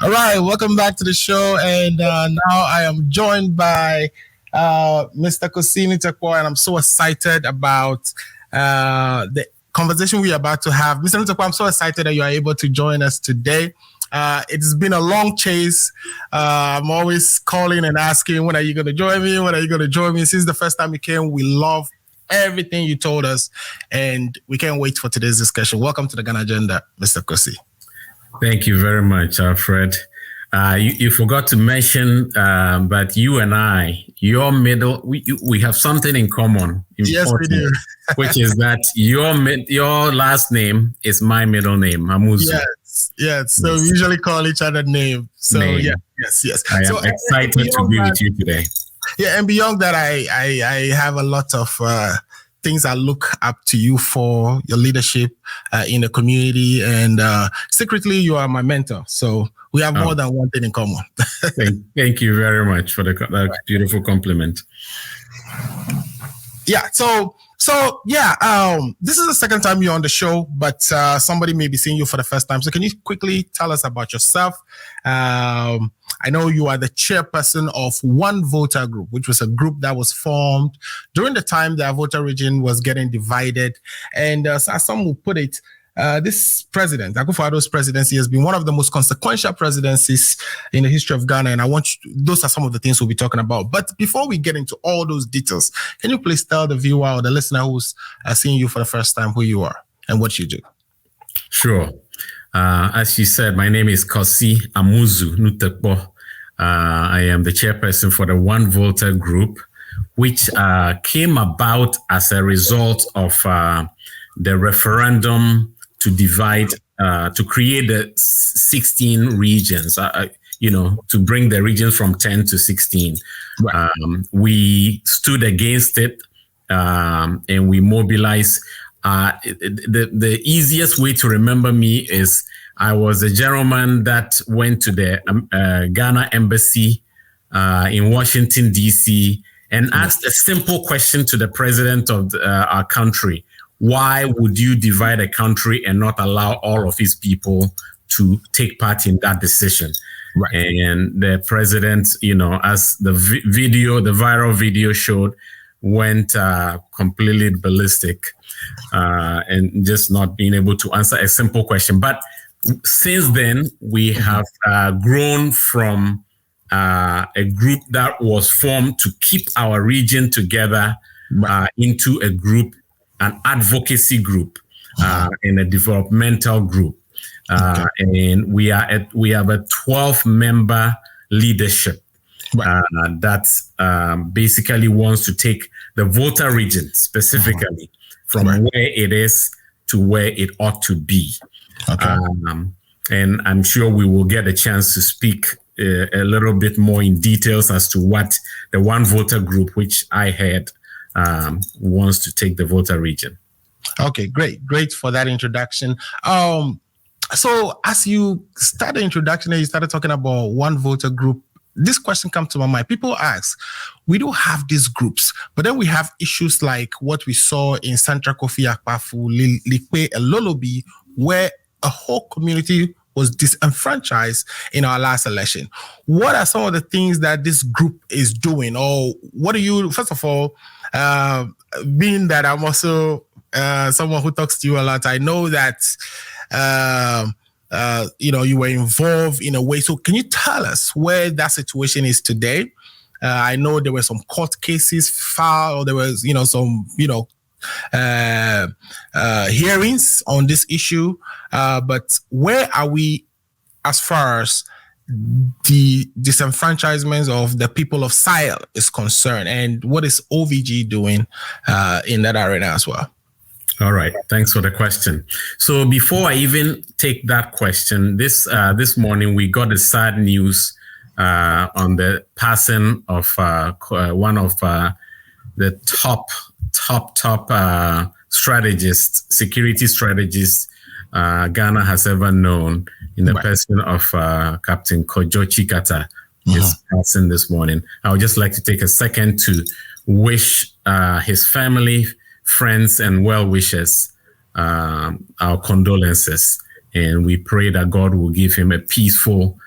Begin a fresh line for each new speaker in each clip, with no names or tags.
All right, welcome back to the show. And now I am joined by Mr. Kossi Nutekpor, and I'm so excited about the conversation we are about to have. Mr. Nutekpor, I'm so excited that you are able to join us today. It's been a long chase. I'm always calling and asking, when are you going to join me? When are you going to join me? Since the first time you came, we love everything you told us, and we can't wait for today's discussion. Welcome to the Ghana Agenda, Mr. Kossi.
Thank you very much, Alfred. You forgot to mention, but you and I, we have something in common.
Yes, we do.
Which is that your last name is my middle name, Amuzu.
Yes. So we usually call each other name. So
name.
Yes.
I am excited to be with you today.
Yeah, and beyond that, I have a lot of things I look up to you for, your leadership in the community, and secretly you are my mentor. So we have more than one thing in common.
Thank you very much for that beautiful compliment.
Yeah. This is the second time you're on the show, but somebody may be seeing you for the first time. So can you quickly tell us about yourself? I know you are the chairperson of One Voter Group, which was a group that was formed during the time the voter region was getting divided. And as some will put it, this president, Akufo-Addo's presidency, has been one of the most consequential presidencies in the history of Ghana. And those are some of the things we'll be talking about. But before we get into all those details, can you please tell the viewer or the listener who's seeing you for the first time who you are and what you do?
Sure. As you said, my name is Kossi Nutekpor. I am the chairperson for the One Voter Group, which came about as a result of the referendum to divide, to create the 16 regions, to bring the regions from 10 to 16. Right. We stood against it and we mobilized. The easiest way to remember me is I was a gentleman that went to the Ghana embassy in Washington, D.C. and asked a simple question to the president of our country. Why would you divide a country and not allow all of his people to take part in that decision? Right. And the president, as the viral video showed, went completely ballistic and just not being able to answer a simple question. But since then, we have grown from a group that was formed to keep our region together into a group, an advocacy group, and a developmental group. And we have a 12-member leadership that basically wants to take the voter region specifically from where it is to where it ought to be. Okay. And I'm sure we will get a chance to speak a little bit more in details as to what the One Voter Group, which I had, wants to take the voter region.
Okay, great for that introduction. So as you start the introduction and you started talking about One Voter Group, this question comes to my mind. People ask, we do have these groups, but then we have issues like what we saw in Central Kofi Akpafu, Likwe, and Lolobi, where a whole community was disenfranchised in our last election. What are some of the things that this group is doing? Or what do you, first of all, being that I'm also someone who talks to you a lot, I know that you were involved in a way. So can you tell us where that situation is today? I know there were some court cases filed. There was, some, hearings on this issue. But where are we as far as the disenfranchisement of the people of SALL is concerned? And what is OVG doing in that arena as well?
All right. Thanks for the question. So before I even take that question, this morning we got the sad news on the passing of one of the top strategists, security strategists Ghana has ever known, in the person of Captain Kojo Chikata, is passing this morning. I would just like to take a second to wish his family, friends, and well-wishers our condolences. And we pray that God will give him a peaceful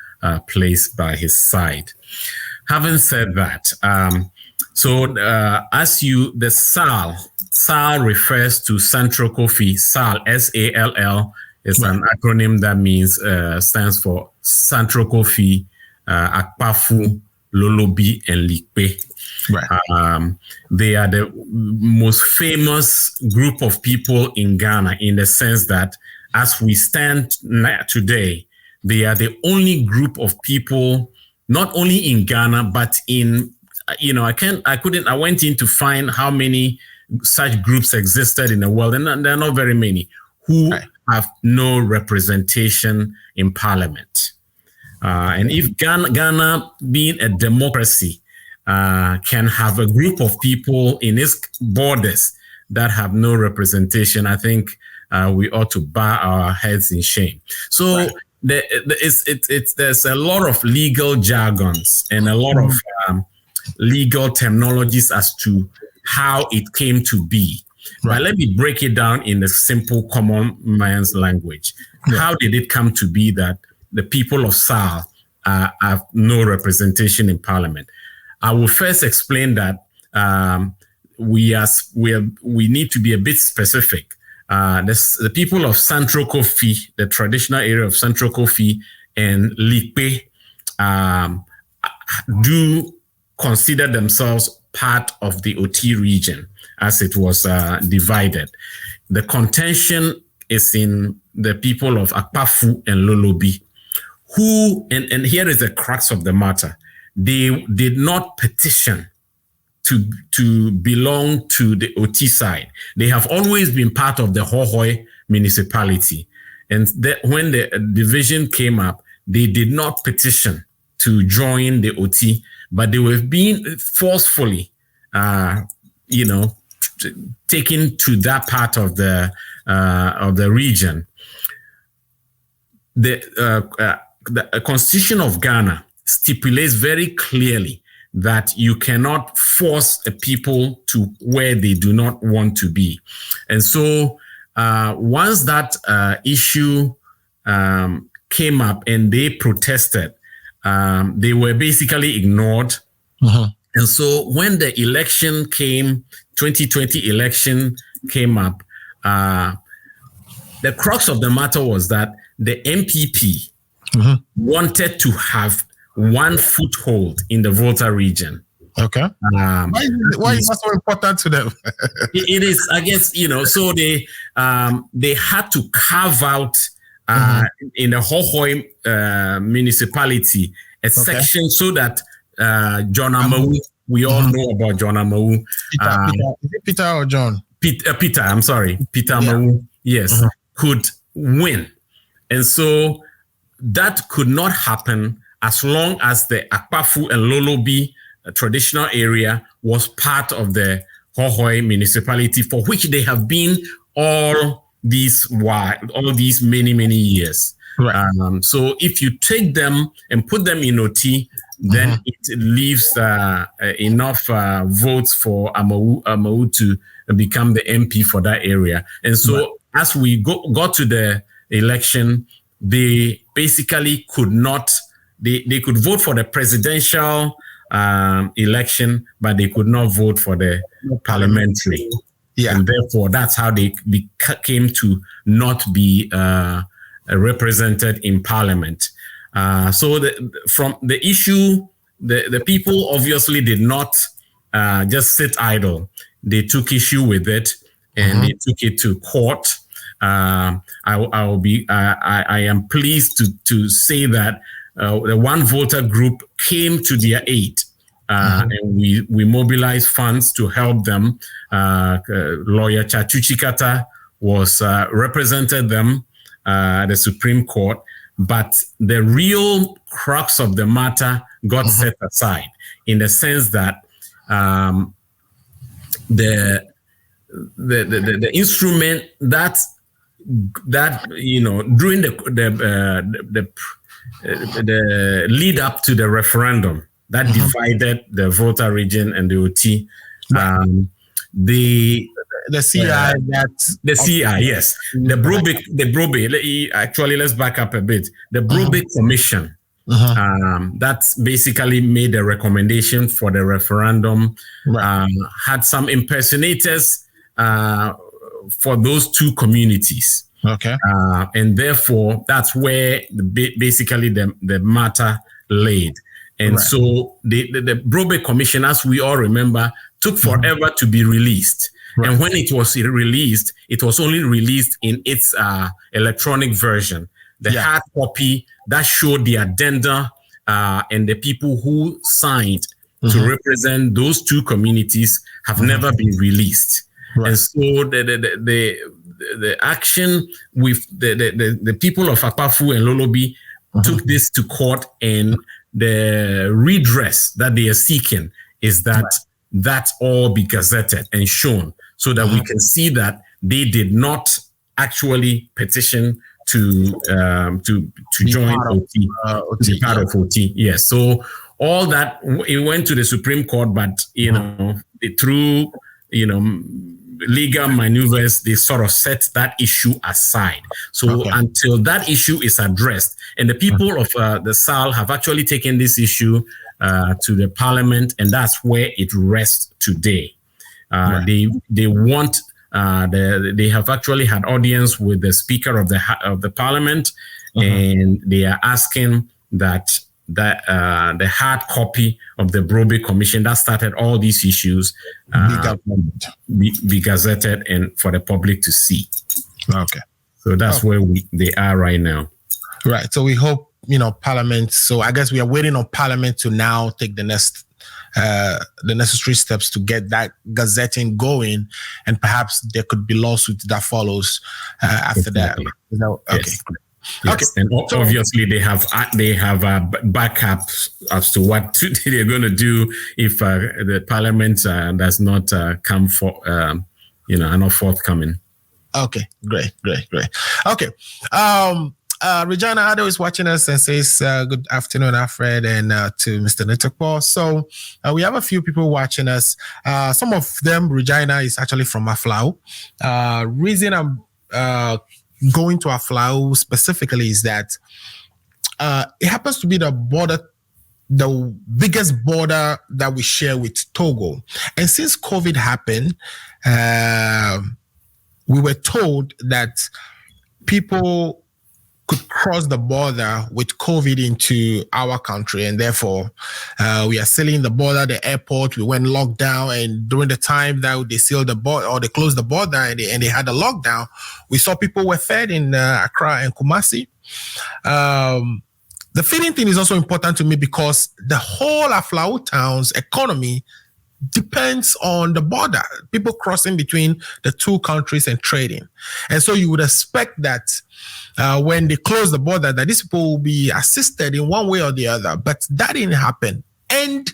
place by his side. Having said that, the SALL refers to Central Kofi. SALL, SALL, is an acronym that means stands for Central Kofi, Akpafu, Lolobi, and Likpe.
Right.
They are the most famous group of people in Ghana, in the sense that as we stand today, they are the only group of people, not only in Ghana, but in, I went in to find how many such groups existed in the world, and there are not very many, who have no representation in parliament. And if Ghana, being a democracy, can have a group of people in its borders that have no representation, I think we ought to bow our heads in shame. So there's a lot of legal jargons and a lot of legal terminologies as to how it came to be. But let me break it down in a simple common man's language. How did it come to be that the people of SALL have no representation in parliament? I will first explain that we need to be a bit specific. The people of Central Kofi, the traditional area of Central Kofi, and Likpe do consider themselves part of the OT region as it was divided. The contention is in the people of Akpafu and Lolobi, who, and here is the crux of the matter, they did not petition to belong to the OT side. They have always been part of the Hohoi municipality. And when the division came up, they did not petition to join the OT, but they were being forcefully, taken to that part of the region. The Constitution of Ghana stipulates very clearly that you cannot force a people to where they do not want to be. And so once that issue came up and they protested, they were basically ignored. And so when the election came, 2020 election came up, the crux of the matter was that the MPP wanted to have one foothold in the Volta region.
Okay. Why is that so important to them?
It is, I guess, so they had to carve out in the Hohoi municipality a section so that John Amawu, we all know about John Amawu.
Is it Peter or John?
Peter, I'm sorry. Peter Amawu, yes, could win. And so that could not happen as long as the Akpafu and Lolobi traditional area was part of the Hohoi municipality, for which they have been all these many, many years. Right. So if you take them and put them in OT, then it leaves enough votes for Amawu to become the MP for that area. And so as we got to the election, they basically could not, they could vote for the presidential election, but they could not vote for the parliamentary. Yeah. And therefore, that's how they came to not be represented in parliament. So from the issue, the people obviously did not just sit idle. They took issue with it and they took it to court. I am pleased to say that the One Voter group came to their aid. And we mobilized funds to help them. Lawyer Chachuchikata was represented them at the Supreme Court, but the real crux of the matter got set aside, in the sense that the instrument that during the lead up to the referendum that divided the Volta region and the OT, the CI yes, the Brobe. Actually, let's back up a bit. The Brobe Commission That's basically made a recommendation for the referendum. Had some impersonators for those two communities.
Okay.
And therefore, that's where basically the matter laid. And so the Brobe Commission, as we all remember, took forever to be released. And when it was released, it was only released in its electronic version. The hard copy that showed the addenda and the people who signed to represent those two communities have never been released. And so the action with the people of Akpafu and Lolobi took this to court, and the redress that they are seeking is that that all be gazetted and shown so that we can see that they did not actually petition to join OT, to be part of OT. Yes. So all that, it went to the Supreme Court, but through legal maneuvers, they sort of set that issue aside. So until that issue is addressed, and the people of the SALL have actually taken this issue to the parliament, and that's where it rests today. They want they have actually had audience with the Speaker of the Parliament, and they are asking that the hard copy of the Brobe Commission that started all these issues be gazetted and for the public to see. Okay. So that's where they are right now.
Right. So we hope, Parliament. So I guess we are waiting on Parliament to now take the necessary steps to get that gazetting going, and perhaps there could be lawsuits that follows after that. Okay.
Yes. Yes. Okay. And obviously they have backups as to what they're going to do if the Parliament does not come for, are not forthcoming.
Okay, great. Okay. Regina Ado is watching us and says, good afternoon, Alfred, and to Mr. Nutekpor. So we have a few people watching us. Some of them, Regina is actually from Aflao. Reason I'm going to Aflao specifically is that it happens to be the biggest border that we share with Togo. And since COVID happened, we were told that people could cross the border with COVID into our country, and therefore we are sealing the border, the airport. We went locked down, and during the time that they sealed the border or they closed the border and they had a lockdown, we saw people were fed in Accra and Kumasi. The feeding thing is also important to me because the whole Aflao town's economy depends on the border, people crossing between the two countries and trading. And so you would expect that when they close the border, that these people will be assisted in one way or the other. But that didn't happen. And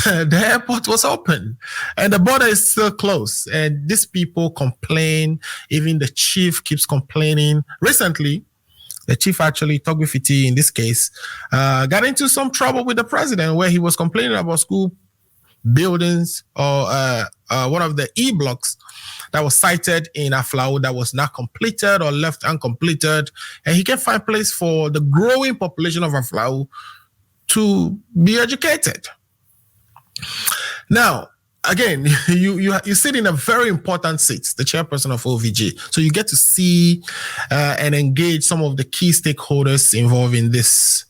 the airport was open and the border is still closed. And these people complain. Even the chief keeps complaining. Recently, the chief actually, Togbifiti in this case, got into some trouble with the president where he was complaining about school buildings or one of the E-blocks that was cited in Aflao that was not completed or left uncompleted. And he can't find place for the growing population of Aflao to be educated. Now, again, you sit in a very important seat, the chairperson of OVG. So you get to see and engage some of the key stakeholders involved in this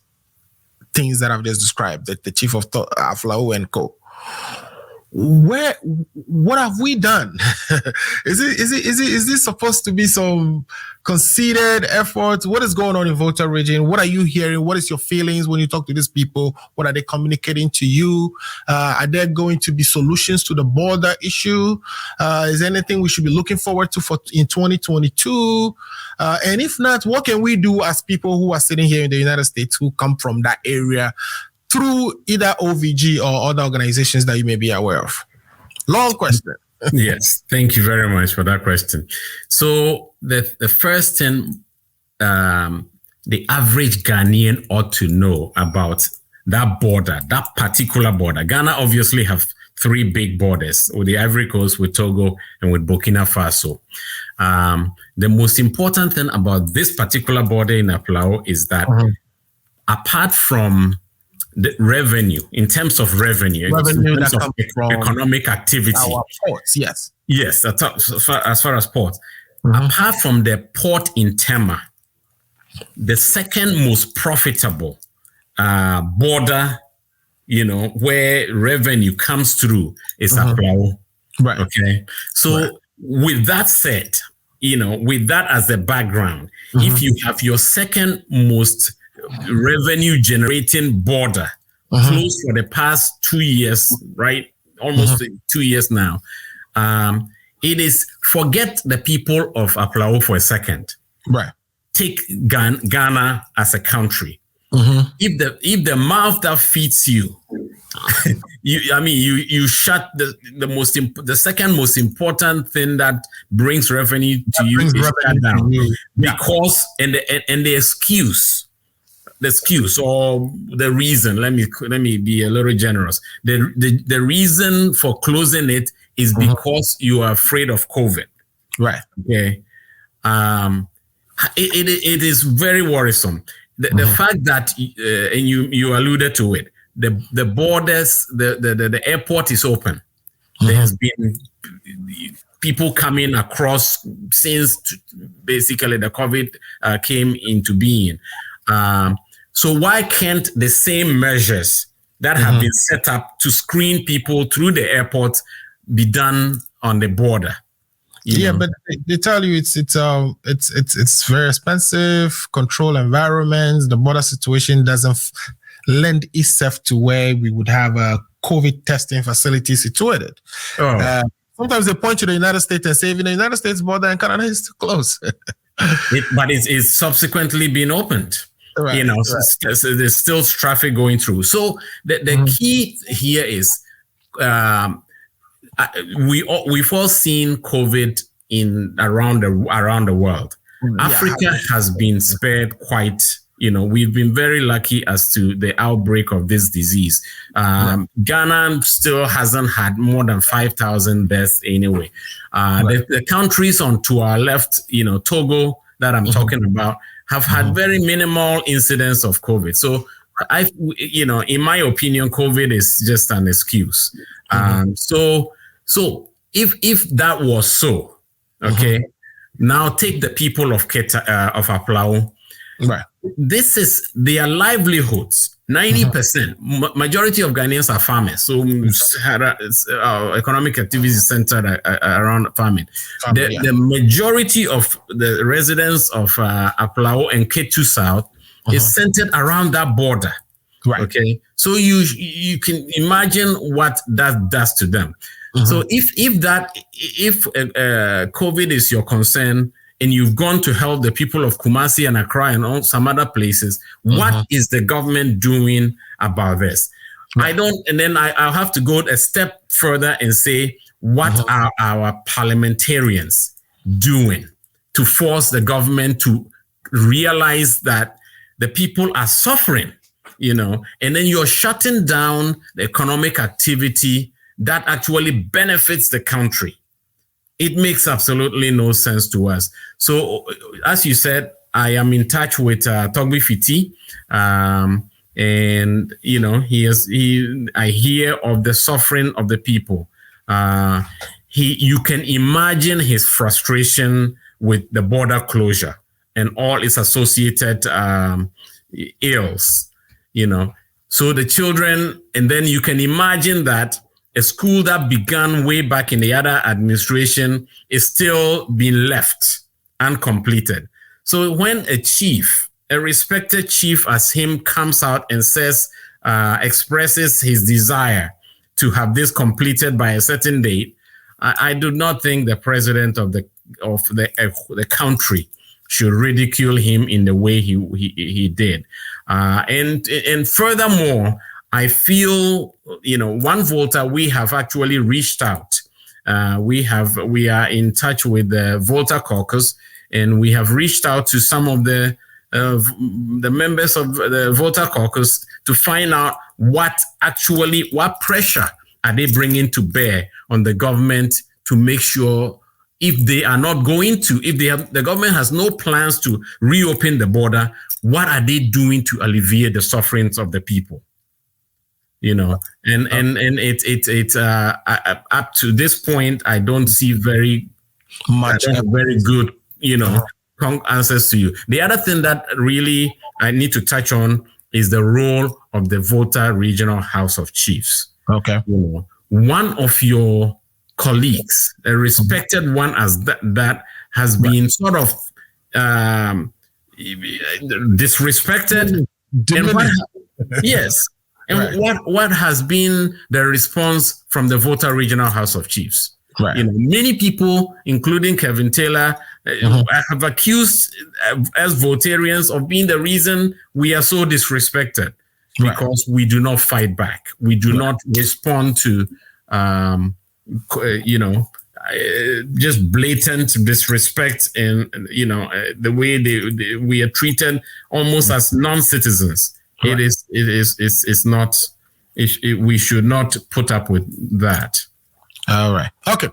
things that I've just described, the chief of Aflao and co. What have we done? Is this supposed to be some conceded effort? What is going on in Volta region? What are you hearing? What is your feelings when you talk to these people? What are they communicating to you? Are there going to be solutions to the border issue? Is there anything we should be looking forward to in 2022? And if not, what can we do as people who are sitting here in the United States who come from that area through either OVG or other organizations that you may be aware of? Long question.
Yes, thank you very much for that question. So the first thing the average Ghanaian ought to know about that border, that particular border. Ghana obviously have three big borders, with the Ivory Coast, with Togo, and with Burkina Faso. The most important thing about this particular border in Aflao is that apart from the revenue, in terms of revenue in terms of economic activity,
our ports, yes.
Yes, as far as ports. Apart from the port in Tema, the second most profitable border, where revenue comes through is Aflao.
Right.
Okay. So with that said, with that as the background, if you have your second most revenue generating border closed for the past 2 years, right? Almost 2 years now. It is, forget the people of Aflao for a second.
Right.
Take Ghana as a country. If the mouth that feeds you, you shut the second most important thing that brings revenue to you is shut down. Because and the excuse or the reason, let me be a little generous. The reason for closing it is because you are afraid of COVID.
Right.
Okay. It is very worrisome. The fact that and you alluded to it, the borders, the airport is open. There has been people coming across since basically the COVID came into being. So why can't the same measures that have been set up to screen people through the airport be done on the border? You know?
But they tell you it's very expensive, control environments. The border situation doesn't lend itself to where we would have a COVID testing facility situated. Sometimes they point to the United States and say, the United States border and Canada is too close.
But it's subsequently been opened. Right, so there's still traffic going through. So the key here is we've all seen COVID around the world. Africa has been spared quite. We've been very lucky as to the outbreak of this disease. Ghana still hasn't had more than 5,000 deaths anyway. The countries to our left, Togo that I'm talking about, have had very minimal incidence of COVID. So in my opinion, COVID is just an excuse. So if that was so, okay, now take the people of Aflao.
Right.
This is their livelihoods. 90%, majority of Ghanaians are farmers. So economic activity is centered around farming. The majority of the residents of Aflao and Ketu South is centered around that border.
Right.
Okay. So you can imagine what that does to them. So if COVID is your concern, and you've gone to help the people of Kumasi and Accra and some other places, what is the government doing about this? Right. I'll have to go a step further and say, what are our parliamentarians doing to force the government to realize that the people are suffering, and then you're shutting down the economic activity that actually benefits the country. It makes absolutely no sense to us. So, as you said, I am in touch with Togbi Fiti, and I hear of the suffering of the people. You can imagine his frustration with the border closure and all its associated ills. So the children, and then you can imagine that a school that began way back in the other administration is still being left uncompleted. So when a respected chief as him comes out and says, expresses his desire to have this completed by a certain date, I do not think the president of the country should ridicule him in the way he did. And furthermore, I feel, One Volta, we have actually reached out. We are in touch with the Volta Caucus, and we have reached out to some of the members of the Volta Caucus to find out what pressure are they bringing to bear on the government to make sure if they are not going to, if the government has no plans to reopen the border, what are they doing to alleviate the sufferings of the people? And it's up to this point, I don't see very good, answers to you. The other thing that really I need to touch on is the role of the Volta Regional House of Chiefs.
Okay.
One of your colleagues, a respected one as that has been sort of disrespected. Yes. And what has been the response from the Volta Regional House of Chiefs?
Right.
Many people, including Kevin Taylor, have accused us Voltarians of being the reason we are so disrespected, because we do not fight back. We do not respond to, just blatant disrespect and, the way we are treated almost as non-citizens. Right. It's not, we should not put up with that.
All right. Okay.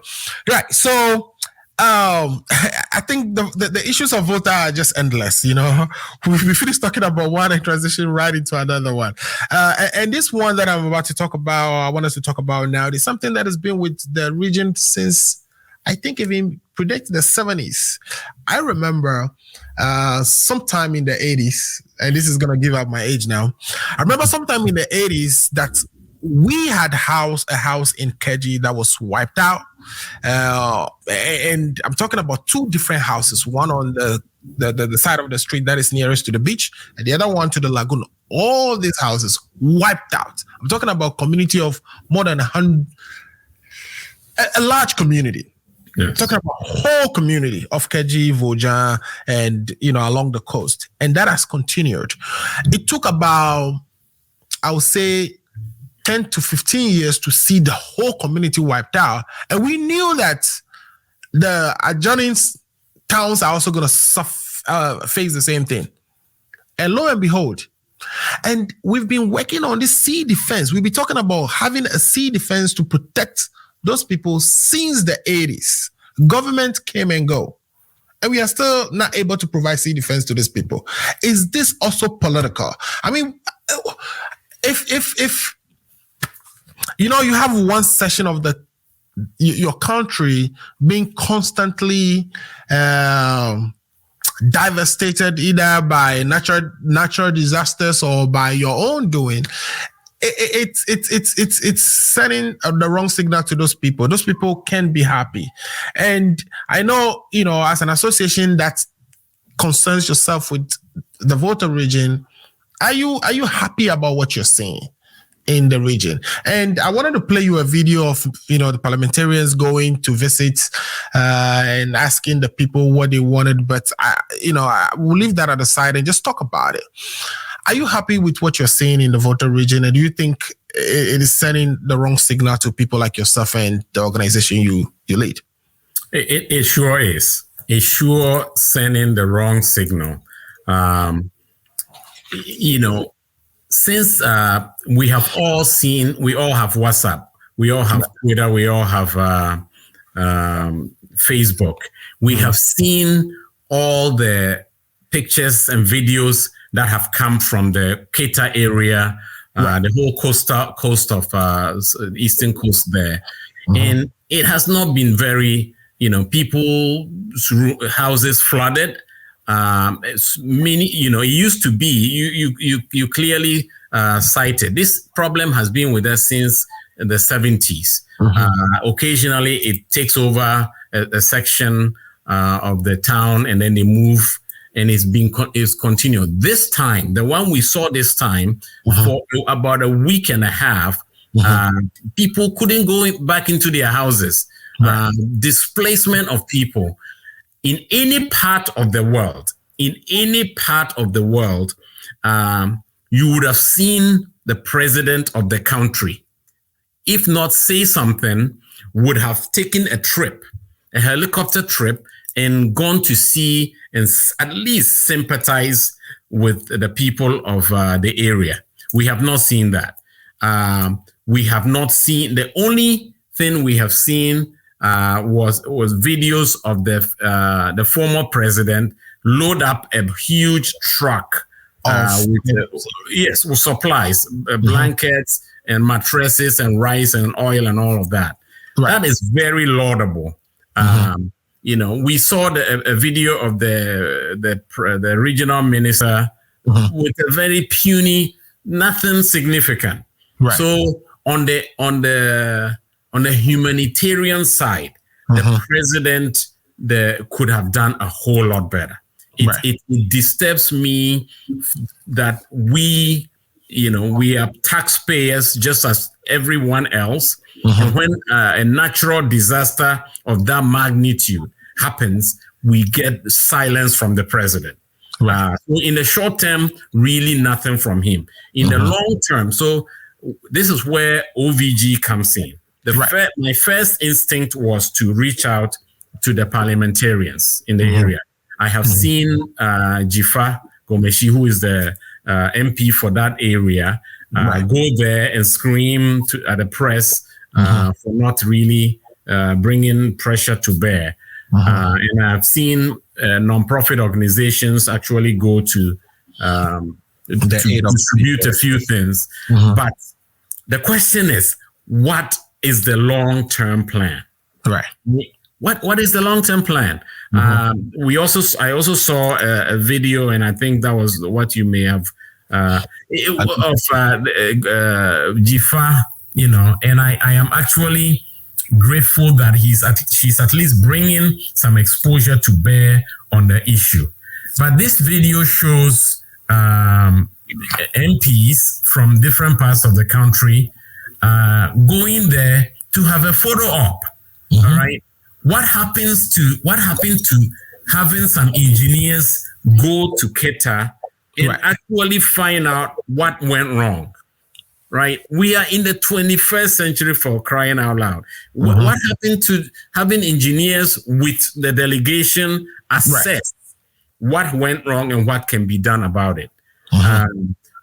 Right. So, I think the issues of Volta are just endless. We finished talking about one and transition right into another one. And this one that I'm about to talk about, I want us to talk about now, is something that has been with the region since, I think, even predates the 70s. I remember sometime in the 80s, and this is going to give out my age now. I remember sometime in the 80s that we had a house in Keji that was wiped out. And I'm talking about two different houses, one on the side of the street that is nearest to the beach, and the other one to the lagoon. All these houses wiped out. I'm talking about community of more than 100, a large community. Yes. I'm talking about whole community of Keji, Voja, and, along the coast. And that has continued. It took about, I would say, 10 to 15 years to see the whole community wiped out. And we knew that the adjoining towns are also going to face the same thing. And lo and behold, and we've been working on this sea defense. We've been talking about having a sea defense to protect those people since the 80s. Government came and go. And we are still not able to provide sea defense to these people. Is this also political? I mean, if you have one section of your country being constantly devastated either by natural disasters or by your own doing, it's sending the wrong signal to those people. Those people can't be happy. And I know, as an association that concerns yourself with the Volta region, are you happy about what you're seeing in the region? And I wanted to play you a video of, the parliamentarians going to visit and asking the people what they wanted. But I will leave that at the side and just talk about it. Are you happy with what you're seeing in the Volta region? And do you think it is sending the wrong signal to people like yourself and the organization you lead?
It sure is. It's sure sending the wrong signal. Since we have all seen, we all have WhatsApp, we all have Twitter, we all have Facebook. We have seen all the pictures and videos that have come from the Keita area, the whole coast of eastern coast there. And it has not been very, people's houses flooded. Many, it used to be, you clearly cited, this problem has been with us since the 70s. Occasionally it takes over a section of the town and then they move, and it's continued. This time, the one we saw this time, for about a week and a half, people couldn't go back into their houses. Displacement of people. In any part of the world, you would have seen the president of the country, if not say something, would have taken a helicopter trip, and gone to see and at least sympathize with the people of the area. We have not seen that. We have not seen, the only thing we have seen was videos of the former president load up a huge truck with supplies, blankets and mattresses and rice and oil and all of that. Right. That is very laudable. We saw a video of the regional minister with a very puny, nothing significant. Right. So on the humanitarian side, the president could have done a whole lot better. It disturbs me that we are taxpayers just as everyone else. And when a natural disaster of that magnitude happens, we get silence from the president. So in the short term, really nothing from him. In the long term, so this is where OVG comes in. My first instinct was to reach out to the parliamentarians in the area. I have seen Jifa Gomeshi, who is the MP for that area, go there and scream at the press for not really bringing pressure to bear. And I've seen non-profit organizations actually go to distribute a few things. But the question is, what is the long-term plan? Right. What is the long-term plan? I also saw a video, and I think that was what you may have of Jifa, and I am actually grateful that she's at least bringing some exposure to bear on the issue. But this video shows MPs from different parts of the country going there to have a photo op. All right. What happened to having some engineers go to Keta and actually find out what went wrong? Right? We are in the 21st century, for crying out loud. What happened to having engineers with the delegation assess what went wrong and what can be done about it?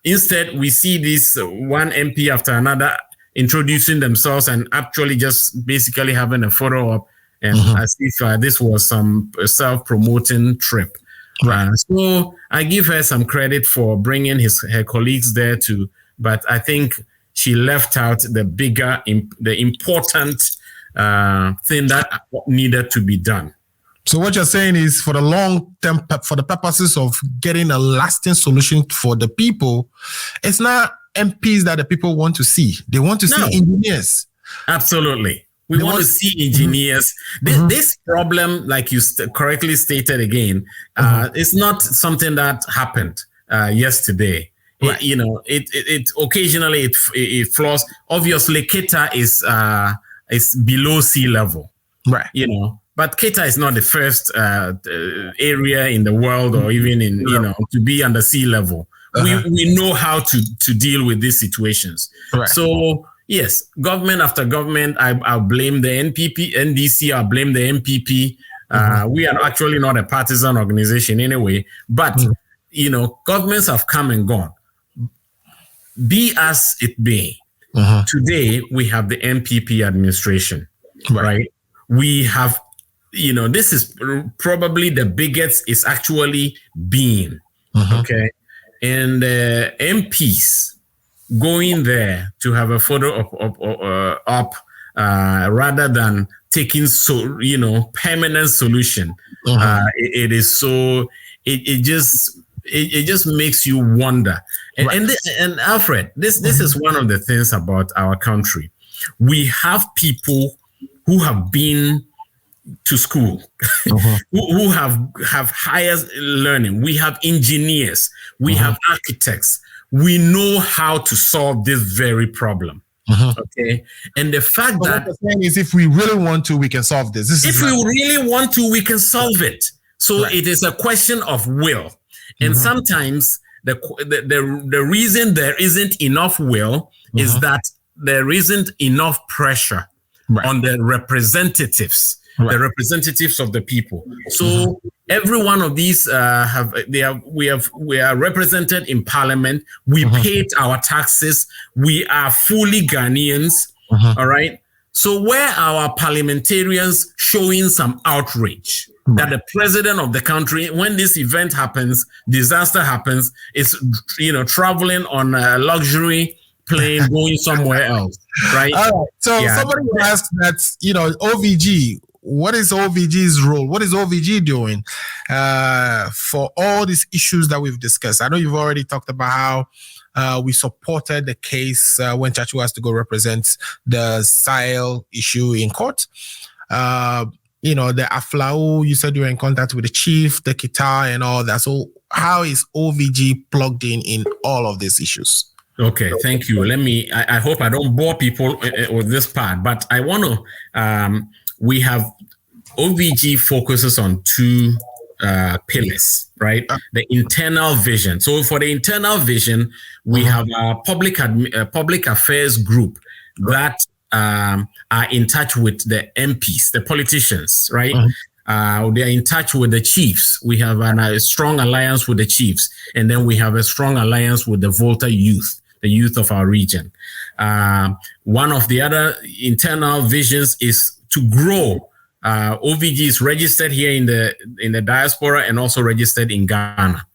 Instead, we see this one MP after another introducing themselves and actually just basically having a photo op, and as if this was some self-promoting trip. So I give her some credit for bringing her colleagues there too, but I think she left out the important thing that needed to be done.
So what you're saying is, for the long term, for the purposes of getting a lasting solution for the people, it's not MPs that the people want to see. They want to see engineers.
Absolutely. We want to see engineers. This problem, like you correctly stated again, it's not something that happened yesterday. Right. It occasionally it flaws. Obviously, Keta is below sea level. Right. But Keta is not the first area in the world, or even in to be under sea level. We know how to deal with these situations. Right. So yes, government after government, I'll blame the NDC, I'll blame the MPP. We are actually not a partisan organization anyway, but governments have come and gone. Be as it may, today we have the MPP administration, right? We have, this is probably the biggest it's actually been, okay? And MPs going there to have a photo op rather than taking permanent solution. It is so, it just makes you wonder. And Alfred, this is one of the things about our country. We have people who have been to school, who have higher learning. We have engineers, we have architects. We know how to solve this very problem. Okay, and the fact that
what saying is, if we really want to, we can solve this.
If we really want to, we can solve it. So it is a question of will. And sometimes the reason there isn't enough will is that there isn't enough pressure on the representatives, the representatives of the people. So every one of these we are represented in parliament. We paid our taxes. We are fully Ghanaians. All right. So where are our parliamentarians showing some outrage that the president of the country, when this event happens, disaster happens, is traveling on a luxury plane going somewhere else, right?
So somebody will ask that, OVG, what is OVG's role? What is OVG doing for all these issues that we've discussed? I know you've already talked about how we supported the case when Chachu has to go represent the SALL issue in court. The Aflao, you said you were in contact with the chief, the Kita, and all that. So how is OVG plugged in all of these issues?
Okay, thank you. I hope I don't bore people with this part, but I want to, we have OVG focuses on two pillars, right? The internal vision. So for the internal vision, we have a public affairs group that are in touch with the MPs, the politicians, right? They are in touch with the chiefs. We have a strong alliance with the chiefs, and then we have a strong alliance with the Volta youth, the youth of our region. One of the other internal visions is to grow. OVG is registered here in the diaspora and also registered in Ghana.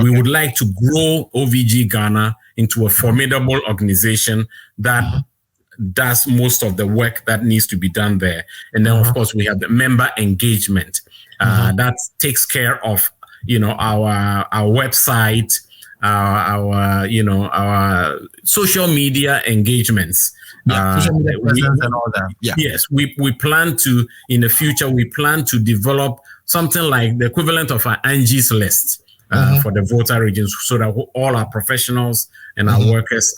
We would like to grow OVG Ghana into a formidable organization that does most of the work that needs to be done there. And then, of course, we have the member engagement that takes care of, our website, our social media engagements.
Social media presence and all that. Yeah.
Yes, we plan to, in the future, develop something like the equivalent of an Angie's List for the Volta regions, so that all our professionals and our workers,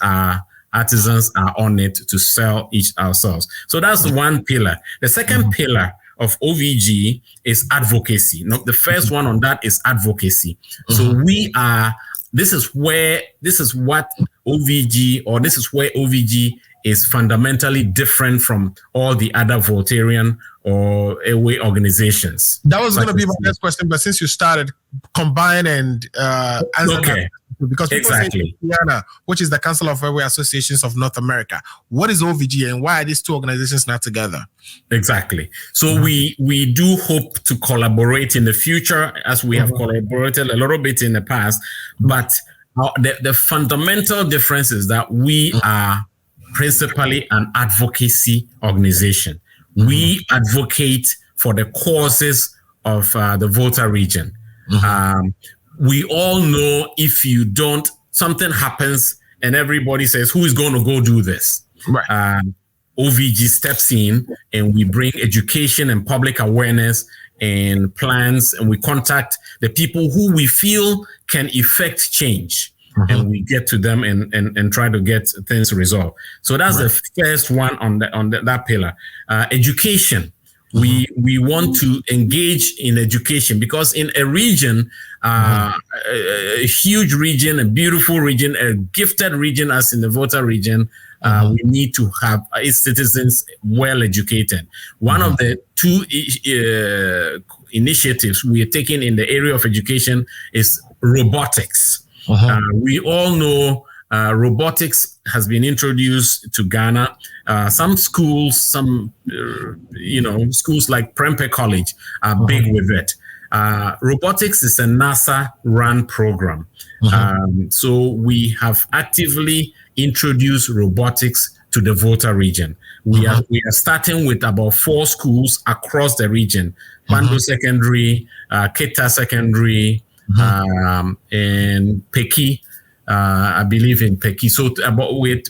artisans are on it to sell ourselves. So that's one pillar. The second pillar of OVG is advocacy. Now, the first one on that is advocacy. So this is where OVG is fundamentally different from all the other Voltarian or Airway organizations.
That was going to be my next question, but since you started, combine and answer that. Because
exactly,
Guyana, which is the Council of Airway Associations of North America, what is OVG and why are these two organizations not together?
Exactly. So we do hope to collaborate in the future, as we have collaborated a little bit in the past. But the fundamental difference is that we are principally an advocacy organization. We advocate for the causes of the Volta region. We all know if you don't, something happens and everybody says, who is going to go do this?
Right.
OVG steps in and we bring education and public awareness and plans, and we contact the people who we feel can effect change. And we get to them and try to get things resolved. So that's the first one on that pillar. Education. We want to engage in education, because in a region, a huge region, a beautiful region, a gifted region as in the Volta region, we need to have its citizens well educated. One of the two initiatives we are taking in the area of education is robotics. We all know robotics has been introduced to Ghana. Some schools, schools like Prempeh College are big with it. Robotics is a NASA-run program. So we have actively introduced robotics to the Volta region. We are starting with about 4 schools across the region: Pando Secondary, Keta Secondary, and Peki. I believe in Peki. So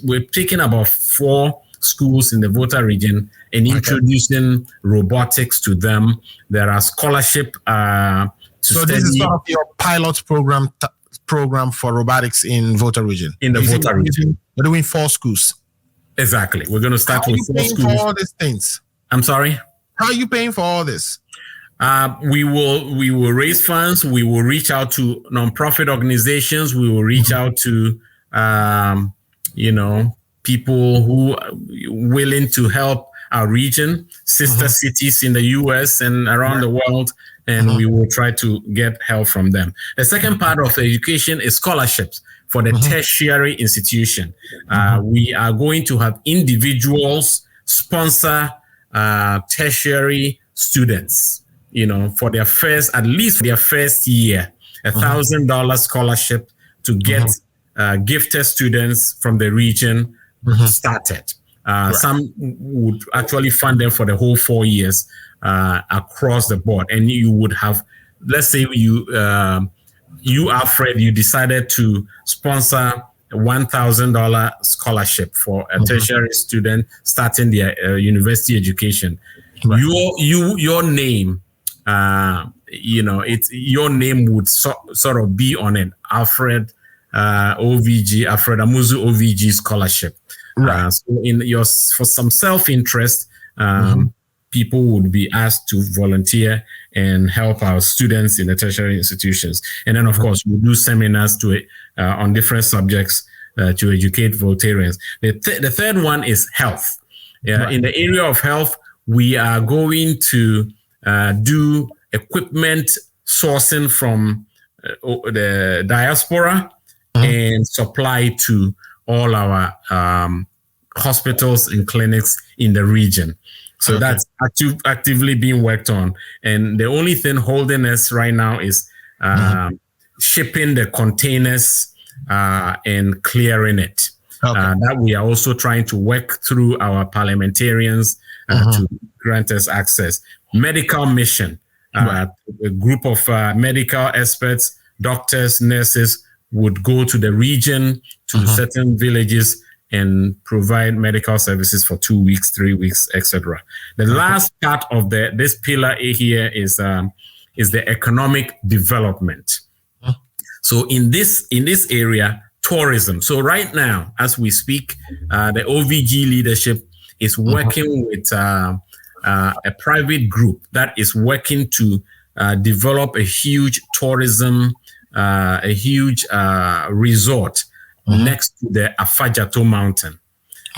we're taking about 4 schools in the Volta region and introducing robotics to them. There are scholarship to
so
study.
This is sort of your pilot program for robotics in Volta region.
In the Volta region.
We're doing 4 schools.
Exactly. We're going to start with 4 schools.
How are you paying for all these things?
I'm sorry?
How are you paying for all this?
We will raise funds. We will reach out to nonprofit organizations. We will reach out to, people who are willing to help our region, sister cities in the US and around the world, and we will try to get help from them. The second part of education is scholarships for the tertiary institution. We are going to have individuals sponsor tertiary students, for their first, at least for their first year, $1,000 scholarship to get gifted students from the region started. Some would actually fund them for the whole 4 years across the board. And you would have, let's say you, Alfred, you decided to sponsor a $1,000 scholarship for a tertiary student starting their university education. Right. Your name, your name would sort of be on it. Alfred Amuzu OVG scholarship. Right. So for some self-interest, people would be asked to volunteer and help our students in the tertiary institutions. And then, of course, we do seminars on different subjects to educate Voltarians. The third one is health. Right. In the area of health, we are going to do equipment sourcing from the diaspora and supply to all our hospitals and clinics in the region. So that's actively being worked on. And the only thing holding us right now is shipping the containers and clearing it. That we are also trying to work through our parliamentarians to grant us access. Medical mission, a group of medical experts, doctors, nurses would go to the region, to certain villages, and provide medical services for 2 weeks, 3 weeks, etc. The last part of this pillar here is the economic development. So in this area, tourism. So right now, as we speak, the OVG leadership is working with a private group that is working to develop a huge tourism, a huge resort next to the Afajato Mountain.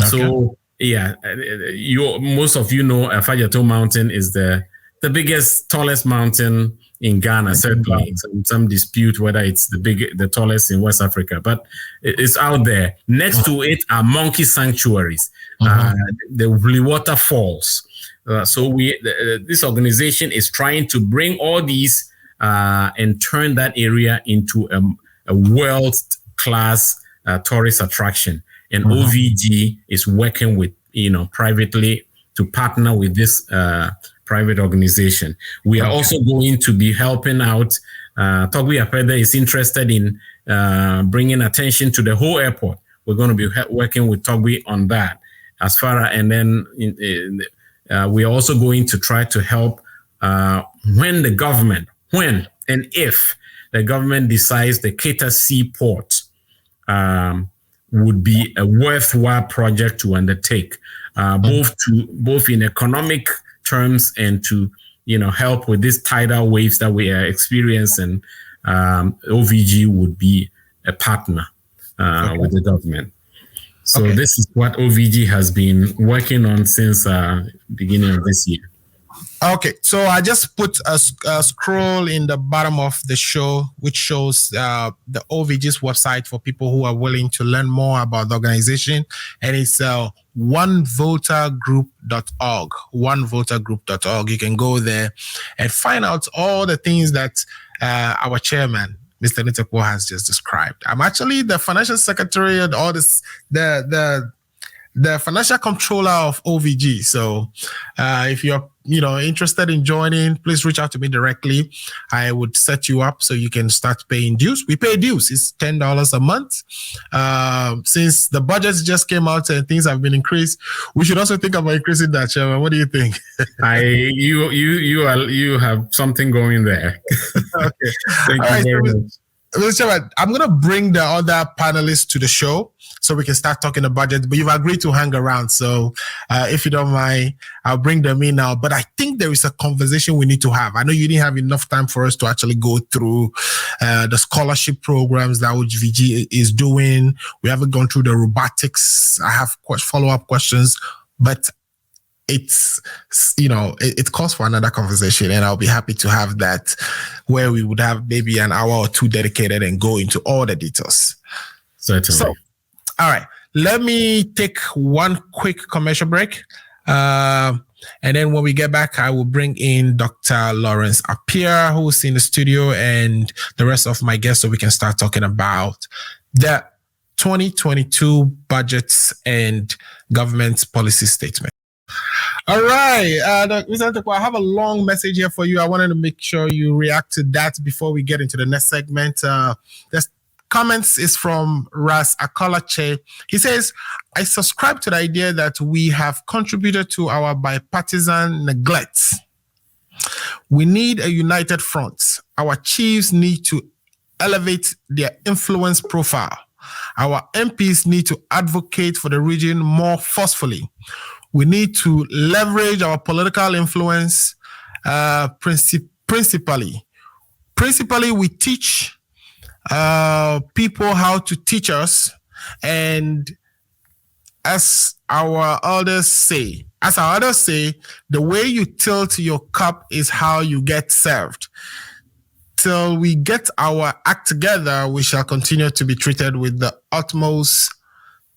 So most of you know Afajato Mountain is the biggest, tallest mountain in Ghana. Certainly, some dispute whether it's the tallest in West Africa, but it's out there. Next to it are monkey sanctuaries, the Water Falls. So this organization is trying to bring all these and turn that area into a world-class tourist attraction. And OVG is working with, privately to partner with this private organization. We are also going to be helping out. Togbi Apede is interested in bringing attention to the whole airport. We're going to be working with Togbi on that. And then we are also going to try to help when and if the government decides the Keita Seaport would be a worthwhile project to undertake, both in economic terms and to help with these tidal waves that we are experiencing. OVG would be a partner with the government. So this is what OVG has been working on since beginning of this year.
Okay, so I just put a scroll in the bottom of the show, which shows the OVG's website for people who are willing to learn more about the organization. And it's onevotergroup.org, onevotergroup.org. You can go there and find out all the things that our chairman, Mr. Nutekpor, has just described. I'm actually the financial secretary and all this, the financial controller of OVG. So if you're interested in joining, please reach out to me directly. I would set you up so you can start paying dues. We pay dues. It's $10 a month. Since the budgets just came out and things have been increased, we should also think about increasing that, Chairman. What do you think?
You have something going there.
Okay.
Thank you very much.
Mr. Chairman, I'm going to bring the other panelists to the show so we can start talking the budget, but you've agreed to hang around. So if you don't mind, I'll bring them in now. But I think there is a conversation we need to have. I know you didn't have enough time for us to actually go through the scholarship programs that OVG is doing. We haven't gone through the robotics. I have follow-up questions, but it calls for another conversation, and I'll be happy to have that where we would have maybe an hour or two dedicated and go into all the details.
Certainly.
So, all right, let me take one quick commercial break. And then when we get back, I will bring in Dr. Lawrence Appiah, who's in the studio, and the rest of my guests, so we can start talking about the 2022 budgets and government's policy statement. All right, Mr. Nutekpor, I have a long message here for you. I wanted to make sure you react to that before we get into the next segment. This comments is from Ras Akolache. He says, I subscribe to the idea that we have contributed to our bipartisan neglect. We need a united front. Our chiefs need to elevate their influence profile. Our MPs need to advocate for the region more forcefully. We need to leverage our political influence principally. Principally, we teach people how to teach us, and as our elders say, the way you tilt your cup is how you get served. Till we get our act together, we shall continue to be treated with the utmost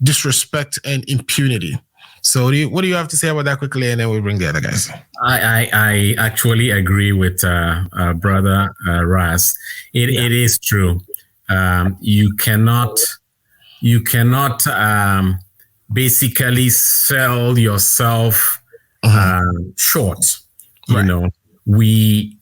disrespect and impunity. So what do you have to say about that quickly, and then we'll bring the other guys?
I actually agree with brother Ras. It is true. You cannot basically sell yourself short.
Right.
You know, we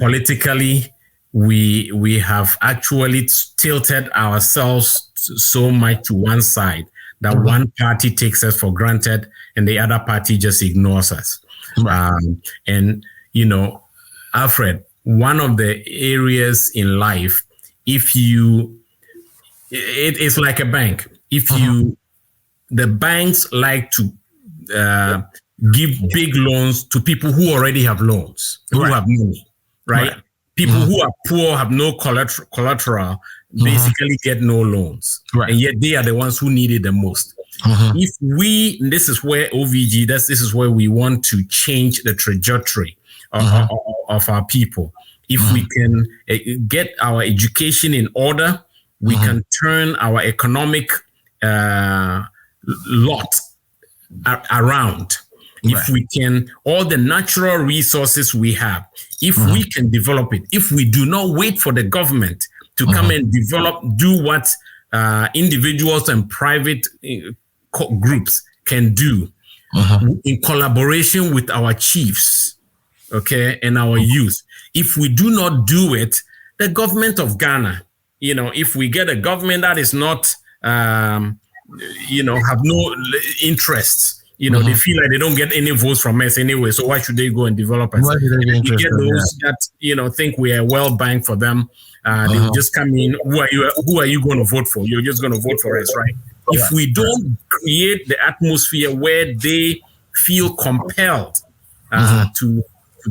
politically we have actually tilted ourselves so much to one side that one party takes us for granted and the other party just ignores us.
Right.
And, you know, Alfred, one of the areas in life, it's like a bank. The banks like to give big loans to people who already have loans, who have money, right? People who are poor, have no collateral, basically get no loans.
Right.
And yet they are the ones who need it the most. If this is where OVG, this is where we want to change the trajectory of our people. If we can get our education in order, we can turn our economic lot around. If we can, all the natural resources we have, if we can develop it, if we do not wait for the government to come and do what individuals and private groups can do in collaboration with our chiefs, okay, and our youth. If we do not do it, the government of Ghana, you know, if we get a government that is not, have no interests, you know, they feel like they don't get any votes from us anyway, so why should they go and develop us?
Why should they be
we get
interested?
those that, you know, think we are well bang for them. They will just come in. Who are you going to vote for? You're just going to vote for us, right? If we don't create the atmosphere where they feel compelled to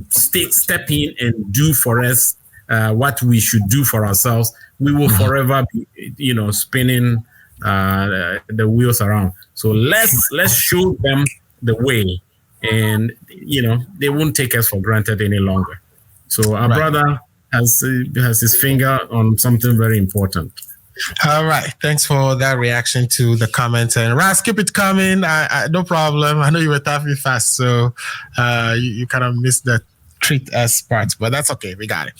step in and do for us what we should do for ourselves, we will forever be, you know, spinning the wheels around. So let's show them the way, and you know they won't take us for granted any longer. So our brother has his finger on something very important.
All right, thanks for that reaction to the comments, and Ras, keep it coming. No problem. I know you were tapping fast, so you kind of missed the treat us part, but that's okay. We got it.